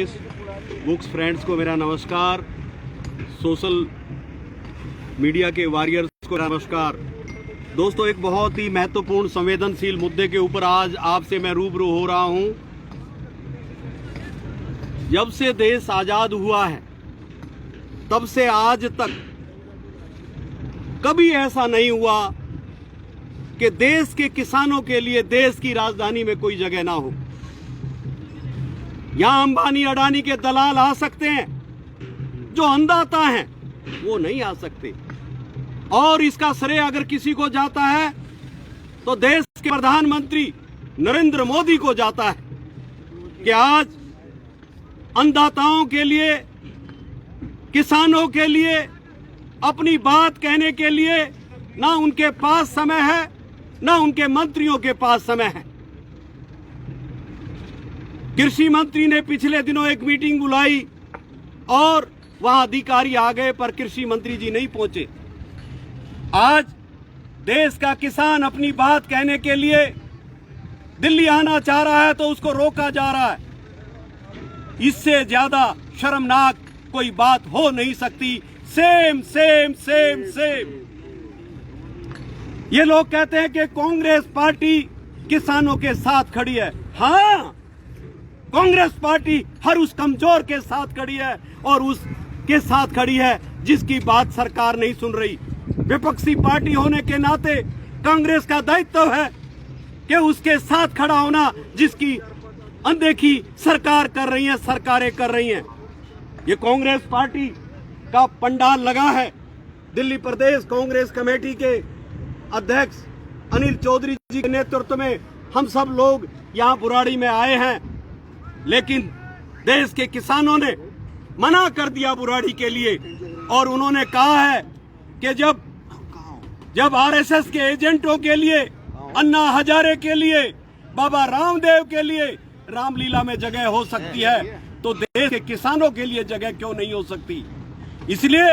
Books friends को मेरा नमस्कार, सोशल मीडिया के वॉरियर्स को नमस्कार। दोस्तों, एक बहुत ही महत्वपूर्ण संवेदनशील मुद्दे के ऊपर आज आपसे मैं रूबरू हो रहा हूं। जब से देश आजाद हुआ है तब से आज तक कभी ऐसा नहीं हुआ कि देश के किसानों के लिए देश की राजधानी में कोई जगह ना हो। यहां अंबानी अडानी के दलाल आ सकते हैं, जो अन्नदाता हैं वो नहीं आ सकते। और इसका श्रेय अगर किसी को जाता है तो देश के प्रधानमंत्री नरेंद्र मोदी को जाता है कि आज अन्नदाताओं के लिए, किसानों के लिए अपनी बात कहने के लिए ना उनके पास समय है, ना उनके मंत्रियों के पास समय है। कृषि मंत्री ने पिछले दिनों एक मीटिंग बुलाई और वहां अधिकारी आ गए, पर कृषि मंत्री जी नहीं पहुंचे। आज देश का किसान अपनी बात कहने के लिए दिल्ली आना चाह रहा है तो उसको रोका जा रहा है। इससे ज्यादा शर्मनाक कोई बात हो नहीं सकती। Same same same same. ये लोग कहते हैं कि कांग्रेस पार्टी किसानों के साथ खड़ी है। हाँ, कांग्रेस पार्टी हर उस कमजोर के साथ खड़ी है और उसके साथ खड़ी है जिसकी बात सरकार नहीं सुन रही। विपक्षी पार्टी होने के नाते कांग्रेस का दायित्व है कि उसके साथ खड़ा होना जिसकी अनदेखी सरकार कर रही है, सरकारें कर रही हैं। ये कांग्रेस पार्टी का पंडाल लगा है। दिल्ली प्रदेश कांग्रेस कमेटी के अध्यक्ष अनिल चौधरी जी के नेतृत्व में हम सब लोग यहाँ बुराड़ी में आए हैं, लेकिन देश के किसानों ने मना कर दिया बुराड़ी के लिए। और उन्होंने कहा है कि जब आरएसएस के एजेंटों के लिए, अन्ना हजारे के लिए, बाबा रामदेव के लिए रामलीला में जगह हो सकती है तो देश के किसानों के लिए जगह क्यों नहीं हो सकती। इसलिए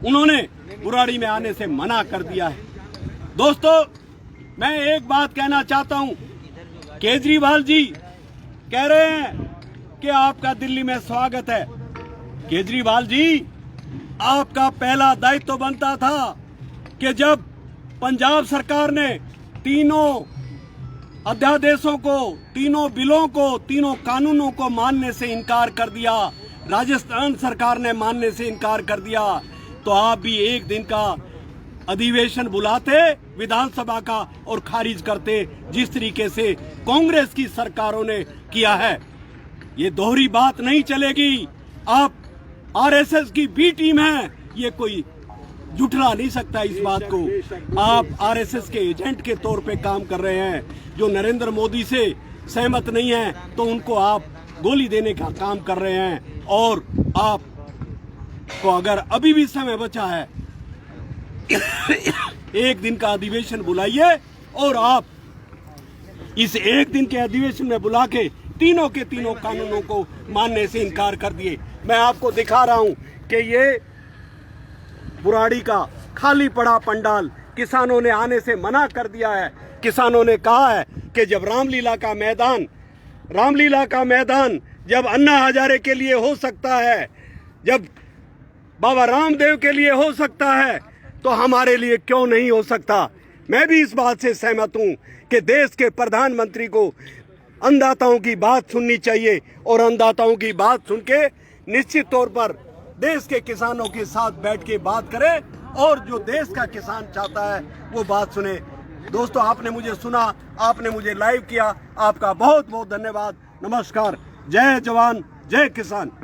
उन्होंने बुराड़ी में आने से मना कर दिया है। दोस्तों, मैं एक बात कहना चाहता हूं। केजरीवाल जी कह रहे हैं कि आपका दिल्ली में स्वागत है। केजरीवाल जी, आपका पहला दायित्व तो बनता था कि जब पंजाब सरकार ने तीनों अध्यादेशों को, तीनों बिलों को, तीनों कानूनों को मानने से इनकार कर दिया, राजस्थान सरकार ने मानने से इनकार कर दिया, तो आप भी एक दिन का अधिवेशन बुलाते विधानसभा का और खारिज करते, जिस तरीके से कांग्रेस की सरकारों ने किया है। ये दोहरी बात नहीं चलेगी। आप आरएसएस की बी टीम है, ये कोई जुटला नहीं सकता इस बात को। आप आरएसएस के एजेंट के तौर पे काम कर रहे हैं। जो नरेंद्र मोदी से सहमत नहीं है तो उनको आप गोली देने का काम कर रहे हैं। और आप को अगर अभी भी समय बचा है, एक दिन का अधिवेशन बुलाइए और आप इस एक दिन के अधिवेशन में बुला के तीनों के तीनों कानूनों को मानने से इनकार कर दिए। मैं आपको दिखा रहा हूं कि ये बुराड़ी का खाली पड़ा पंडाल किसानों ने आने से मना कर दिया है। किसानों ने कहा है कि जब रामलीला का मैदान जब अन्ना हजारे के लिए हो सकता है, जब बाबा रामदेव के लिए हो सकता है, तो हमारे लिए क्यों नहीं हो सकता। मैं भी इस बात से सहमत हूं कि देश के प्रधानमंत्री को अन्नदाताओं की बात सुननी चाहिए और अन्नदाताओं की बात सुन के निश्चित तौर पर देश के किसानों के साथ बैठ के बात करें और जो देश का किसान चाहता है वो बात सुने। दोस्तों, आपने मुझे सुना, आपने मुझे लाइव किया, आपका बहुत बहुत धन्यवाद। नमस्कार। जय जवान, जय किसान।